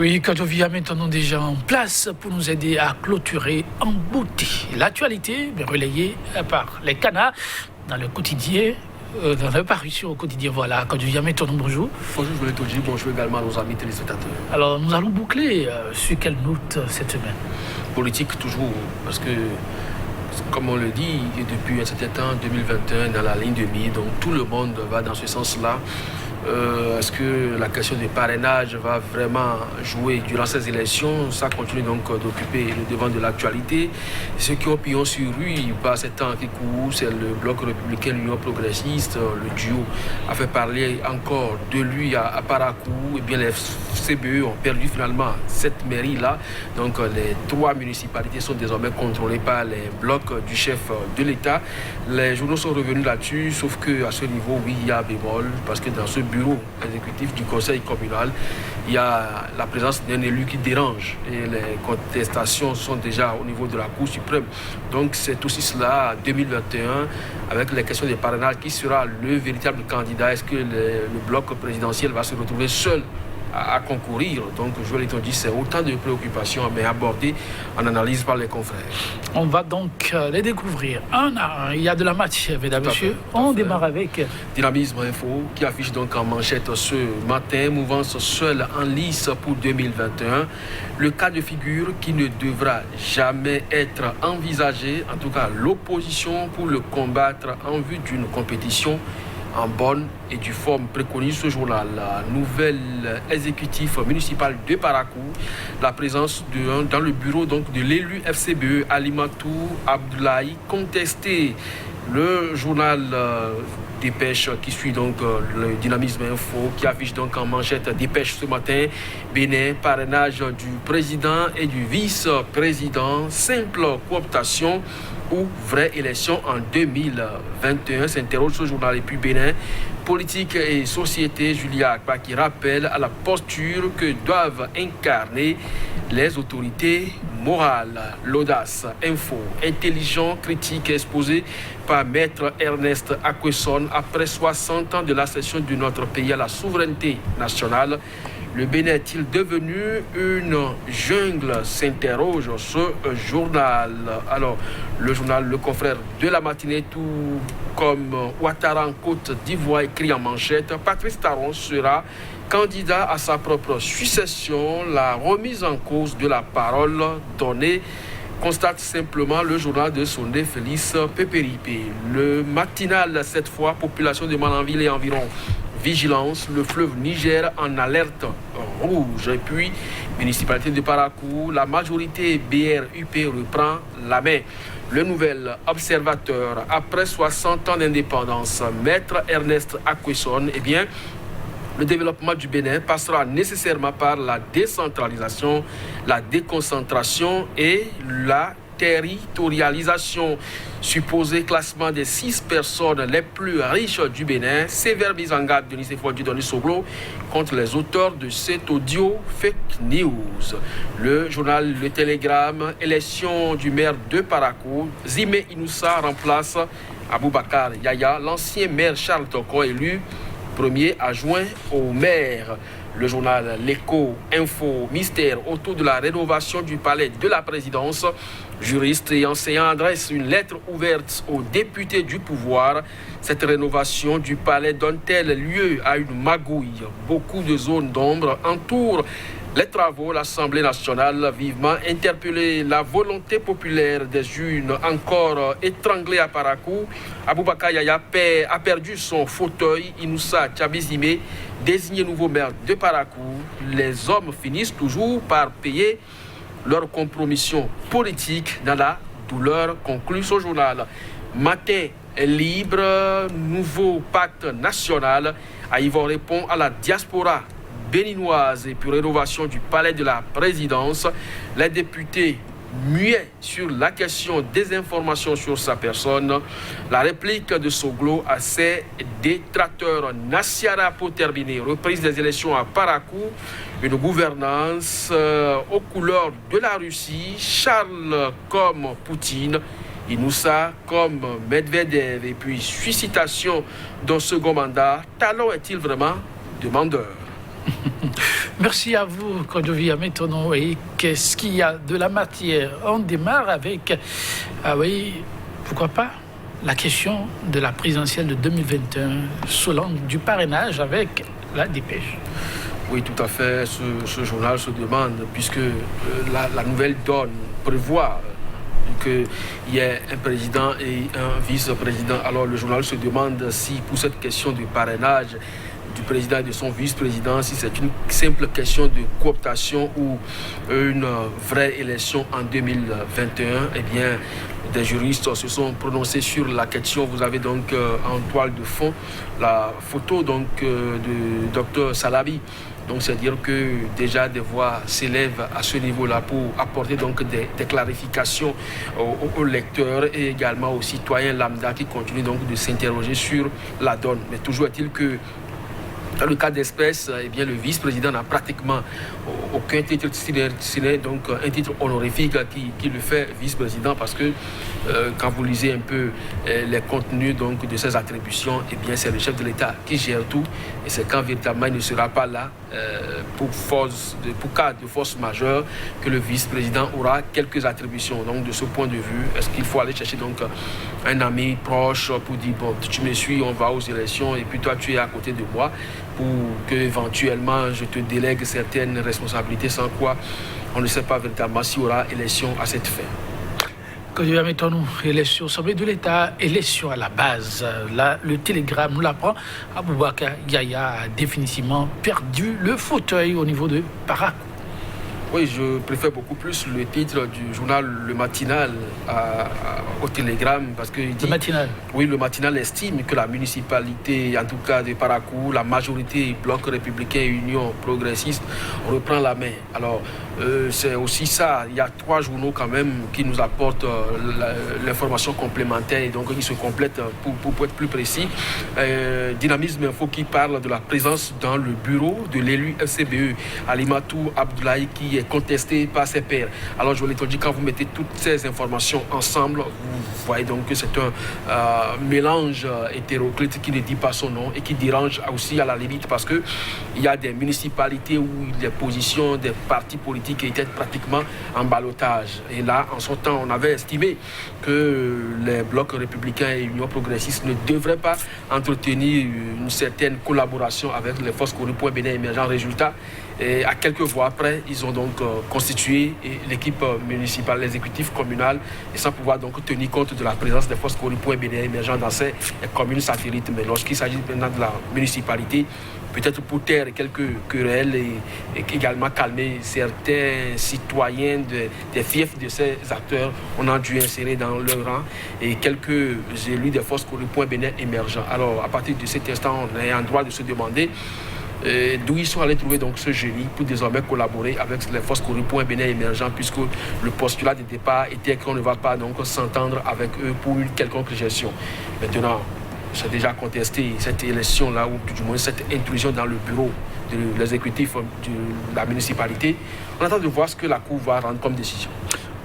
Oui, Kadovia maintenant déjà en place pour nous aider à clôturer en beauté l'actualité relayée par les canards dans le quotidien, dans la parution au quotidien. Voilà, Kadovia maintenant, bonjour. Bonjour, je voulais te dire bonjour également à nos amis téléspectateurs. Alors, nous allons boucler sur quelle note cette semaine? Politique toujours, parce que comme on le dit, depuis un certain temps, 2021, dans la ligne de mire, donc tout le monde va dans ce sens-là. Est-ce que la question du parrainage va vraiment jouer durant ces élections? Ça continue donc d'occuper le devant de l'actualité. Ceux qui ont pillon sur lui par ces temps qui courent, c'est le bloc républicain, l'Union progressiste, le duo a fait parler encore de lui à Parakou. Et bien les CBE ont perdu finalement cette mairie-là. Donc les 3 municipalités sont désormais contrôlées par les blocs du chef de l'État. Les journaux sont revenus là-dessus, sauf qu'à ce niveau, oui, il y a bémol, parce que dans ce bureau exécutif du conseil communal, il y a la présence d'un élu qui dérange et les contestations sont déjà au niveau de la Cour suprême. Donc c'est aussi cela, 2021, avec les questions des parrainages, qui sera le véritable candidat? Est-ce que le bloc présidentiel va se retrouver seul à concourir? Donc, je l'ai dit, c'est autant de préoccupations, mais abordées en analyse par les confrères. On va donc les découvrir un à un. Il y a de la matière, mesdames et messieurs. On démarre avec Dynamisme Info, qui affiche donc en manchette ce matin, mouvance seule en lice pour 2021. Le cas de figure qui ne devra jamais être envisagé, en tout cas l'opposition pour le combattre en vue d'une compétition en bonne et due forme, préconise ce journal. La nouvelle exécutif municipal de Parakou, la présence dans le bureau donc de l'élu FCBE Alimatou Abdoulaye, contesté. Le journal Dépêche qui suit donc le Dynamisme Info, qui affiche donc en manchette Dépêche ce matin: Bénin, parrainage du président et du vice-président, simple cooptation ou vraie élection en 2021, s'interroge ce journal. Et puis Bénin, politique et société, Julia Akpa, qui rappelle à la posture que doivent incarner les autorités morales. L'audace Info, intelligent, critique, exposé par Maître Ernest Akwesson après 60 ans de l'accession de notre pays à la souveraineté nationale. Le Bénin est-il devenu une jungle, s'interroge ce journal. Alors, le journal Le Confrère de la matinée, tout comme Ouattara en Côte d'Ivoire, écrit en manchette: Patrice Talon sera candidat à sa propre succession. La remise en cause de la parole donnée, constate simplement le journal de Sondé Félix Pépéripe. Le matinal, cette fois, population de Malanville et environ. Vigilance, le fleuve Niger en alerte rouge. Et puis, municipalité de Parakou, la majorité BRUP reprend la main. Le nouvel observateur, après 60 ans d'indépendance, Maître Ernest Akwesson, eh bien, le développement du Bénin passera nécessairement par la décentralisation, la déconcentration et la territorialisation. Supposé classement des 6 personnes les plus riches du Bénin, sévère mise en garde de Denis Dieudonné Soglo contre les auteurs de cet audio fake news. Le journal Le Télégramme, élection du maire de Parakou, Zimé Inoussa remplace Aboubakar Yaya, l'ancien maire Charles Toko élu premier adjoint au maire. Le journal L'Écho, Info, mystère autour de la rénovation du palais de la présidence. Juristes et enseignants adressent une lettre ouverte aux députés du pouvoir. Cette rénovation du palais donne-t-elle lieu à une magouille? Beaucoup de zones d'ombre entourent les travaux. L'Assemblée nationale vivement interpellée. La volonté populaire des unes encore étranglée à Parakou. Aboubakar Yaya a perdu son fauteuil. Inoussa Tchabizime, désigné nouveau maire de Parakou. Les hommes finissent toujours par payer leur compromission politique dans la douleur, conclut ce journal. Matin libre, nouveau pacte national. Yvon répond à la diaspora béninoise et puis rénovation du palais de la présidence. Les députés muets sur la question des informations sur sa personne. La réplique de Soglo à ses détracteurs. Nassiara pour terminer. Reprise des élections à Parakou. Une gouvernance aux couleurs de la Russie. Charles comme Poutine. Inoussa comme Medvedev. Et puis suscitation d'un second mandat. Talon est-il vraiment demandeur? Merci à vous, Kodovi Ametono. Et qu'est-ce qu'il y a de la matière? On démarre avec, pourquoi pas, la question de la présidentielle de 2021 sous l'angle du parrainage avec la dépêche. Oui, tout à fait. Ce journal se demande, puisque la nouvelle donne prévoit qu'il y ait un président et un vice-président. Alors le journal se demande si pour cette question du parrainage du président et de son vice-président, si c'est une simple question de cooptation ou une vraie élection en 2021, eh bien, des juristes se sont prononcés sur la question. Vous avez donc en toile de fond la photo donc, de Dr Salabi. Donc c'est dire que déjà des voix s'élèvent à ce niveau-là pour apporter donc des clarifications aux lecteurs et également aux citoyens lambda qui continuent donc de s'interroger sur la donne. Mais toujours est-il que dans le cas d'espèce, eh bien, le vice-président n'a pratiquement aucun titre, donc un titre honorifique qui le fait vice-président, parce que quand vous lisez un peu les contenus donc, de ses attributions, eh bien, c'est le chef de l'État qui gère tout, et c'est quand véritablement il ne sera pas là pour cas de force majeure que le vice-président aura quelques attributions. Donc de ce point de vue, est-ce qu'il faut aller chercher donc un ami proche pour dire bon, tu me suis, on va aux élections et puis toi tu es à côté de moi, pour que éventuellement je te délègue certaines responsabilités, sans quoi on ne sait pas véritablement s'il y aura élection à cette fin. Quand je vais élection au sommet de l'État, élection à la base. Là, le télégramme nous l'apprend. Aboubakar Yaya a définitivement perdu le fauteuil au niveau de Parakou. Oui, je préfère beaucoup plus le titre du journal Le Matinal au Télégramme, parce que le Matinal. Oui, le Matinal estime que la municipalité, en tout cas de Parakou, la majorité Bloc républicain et Union progressiste reprend la main. Alors, c'est aussi ça. Il y a 3 journaux quand même qui nous apportent l'information complémentaire et donc ils se complètent pour être plus précis. Dynamisme Info qui parle de la présence dans le bureau de l'élu FCBE, Alimatou Abdoulaye, qui est contesté par ses pairs. Alors je vous l'ai dit, quand vous mettez toutes ces informations ensemble, vous voyez donc que c'est un mélange hétéroclite qui ne dit pas son nom et qui dérange aussi à la limite, parce que il y a des municipalités où les positions des partis politiques étaient pratiquement en ballottage. Et là, en son temps, on avait estimé que les blocs républicains et Union progressiste ne devraient pas entretenir une certaine collaboration avec les forces Kori Bénin émergent. Résultat, et à quelques voix après, ils ont donc constitué l'équipe municipale, l'exécutif communal, et sans pouvoir donc tenir compte de la présence des forces Kori Bénin émergents dans ces communes satellites. Mais lorsqu'il s'agit maintenant de la municipalité, peut-être pour taire quelques querelles et également calmer certains citoyens des fiefs de ces acteurs, on a dû insérer dans leur rang et quelques élus des forces Kori Bénin émergents. Alors, à partir de cet instant, on est en droit de se demander d'où ils sont allés trouver donc ce génie pour désormais collaborer avec les forces Kori Bénin émergents, puisque le postulat de départ était qu'on ne va pas donc s'entendre avec eux pour une quelconque gestion. Maintenant, c'est déjà contesté cette élection-là, ou du moins cette intrusion dans le bureau de l'exécutif de la municipalité. On attend de voir ce que la Cour va rendre comme décision.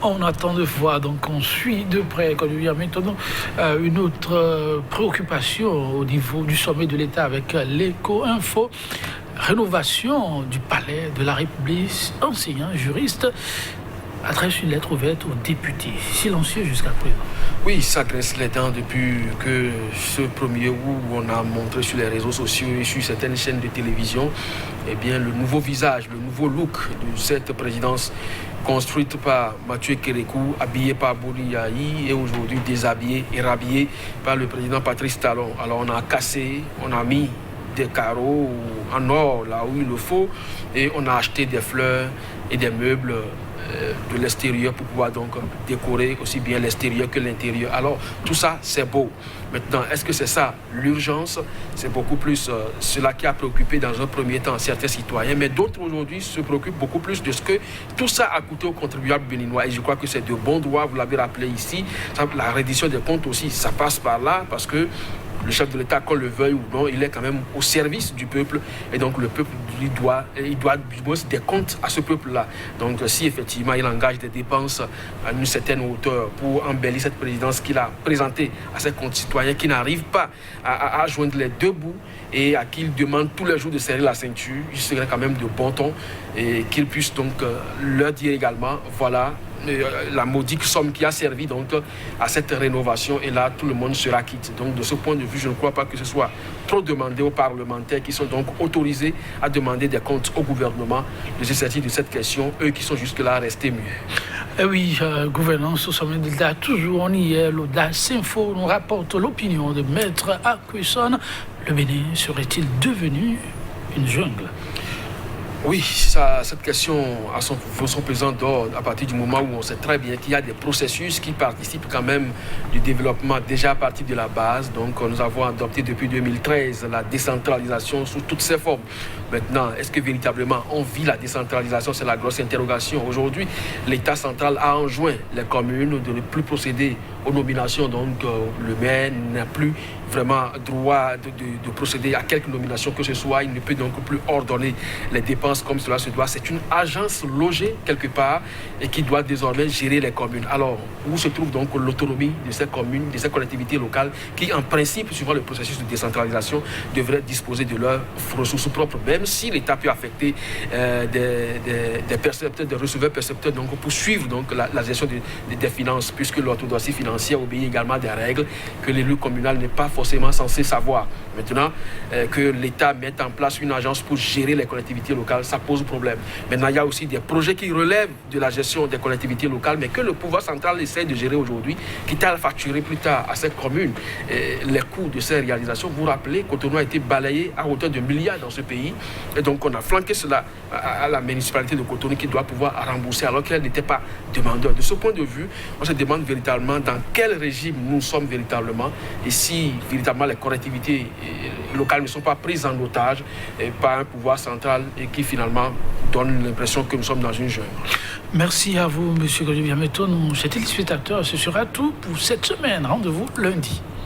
On attend de voir, donc on suit de près, comme il y a maintenant, une autre préoccupation au niveau du sommet de l'État avec l'éco-info. Rénovation du palais de la République, enseignants, juristes, adresse une lettre ouverte aux députés, silencieux jusqu'à présent. Oui, ça graisse les dents depuis que ce 1er août, on a montré sur les réseaux sociaux et sur certaines chaînes de télévision, eh bien, le nouveau visage, le nouveau look de cette présidence construite par Mathieu Kérékou, habillé par Bouri Yahi et aujourd'hui déshabillé et rhabillé par le président Patrice Talon. Alors on a cassé, on a mis des carreaux en or là où il le faut et on a acheté des fleurs et des meubles de l'extérieur pour pouvoir donc décorer aussi bien l'extérieur que l'intérieur. Alors tout ça c'est beau. Maintenant, est-ce que c'est ça l'urgence? C'est beaucoup plus cela qui a préoccupé dans un premier temps certains citoyens, mais d'autres aujourd'hui se préoccupent beaucoup plus de ce que tout ça a coûté aux contribuables béninois. Et je crois que c'est de bon droit, vous l'avez rappelé ici, la reddition des comptes aussi, ça passe par là, parce que le chef de l'État, qu'on le veuille ou non, il est quand même au service du peuple. Et donc le peuple, il doit du moins des comptes à ce peuple-là. Donc si effectivement il engage des dépenses à une certaine hauteur pour embellir cette présidence qu'il a présentée à ses concitoyens qui n'arrivent pas à joindre les deux bouts et à qui il demande tous les jours de serrer la ceinture, il serait quand même de bon ton et qu'il puisse donc leur dire également, voilà, la modique somme qui a servi donc à cette rénovation, et là tout le monde sera quitte. Donc de ce point de vue, je ne crois pas que ce soit trop demandé aux parlementaires qui sont donc autorisés à demander des comptes au gouvernement de se sortir de cette question, eux qui sont jusque-là restés muets. Eh oui, gouvernance au sommet de l'État, toujours on y est, l'audace info nous rapporte l'opinion de Maître Akwisson. Le Bénin serait-il devenu une jungle? Oui, cette question a son pesant d'ordre à partir du moment où on sait très bien qu'il y a des processus qui participent quand même du développement déjà à partir de la base. Donc nous avons adopté depuis 2013 la décentralisation sous toutes ses formes. Maintenant, est-ce que véritablement on vit la décentralisation? C'est la grosse interrogation. Aujourd'hui, l'État central a enjoint les communes de ne plus procéder aux nominations. Donc le maire n'a plus vraiment droit de procéder à quelque nomination que ce soit. Il ne peut donc plus ordonner les dépenses comme cela se doit. C'est une agence logée quelque part et qui doit désormais gérer les communes. Alors, où se trouve donc l'autonomie de ces communes, de ces collectivités locales qui, en principe, suivant le processus de décentralisation, devraient disposer de leurs ressources propres, même si l'État peut affecter des percepteurs, des receveurs-percepteurs donc, pour suivre donc, la gestion des finances, puisque l'orthodoxie financière obéit également à des règles que l'élu communal n'est pas forcément censé savoir. Maintenant, que l'État mette en place une agence pour gérer les collectivités locales, ça pose problème. Maintenant, il y a aussi des projets qui relèvent de la gestion des collectivités locales, mais que le pouvoir central essaie de gérer aujourd'hui, quitte à facturer plus tard à ces communes les coûts de ces réalisations. Vous vous rappelez, Cotonou a été balayé à hauteur de milliards dans ce pays, et donc on a flanqué cela à la municipalité de Cotonou qui doit pouvoir rembourser alors qu'elle n'était pas demandeur. De ce point de vue, on se demande véritablement dans quel régime nous sommes véritablement, et si véritablement les collectivités locales ne sont pas prises en otage par un pouvoir central et qui finalement donne l'impression que nous sommes dans une jungle. Merci à vous, M. Godivia Meton, chers téléspectateurs. Ce sera tout pour cette semaine. Rendez-vous lundi.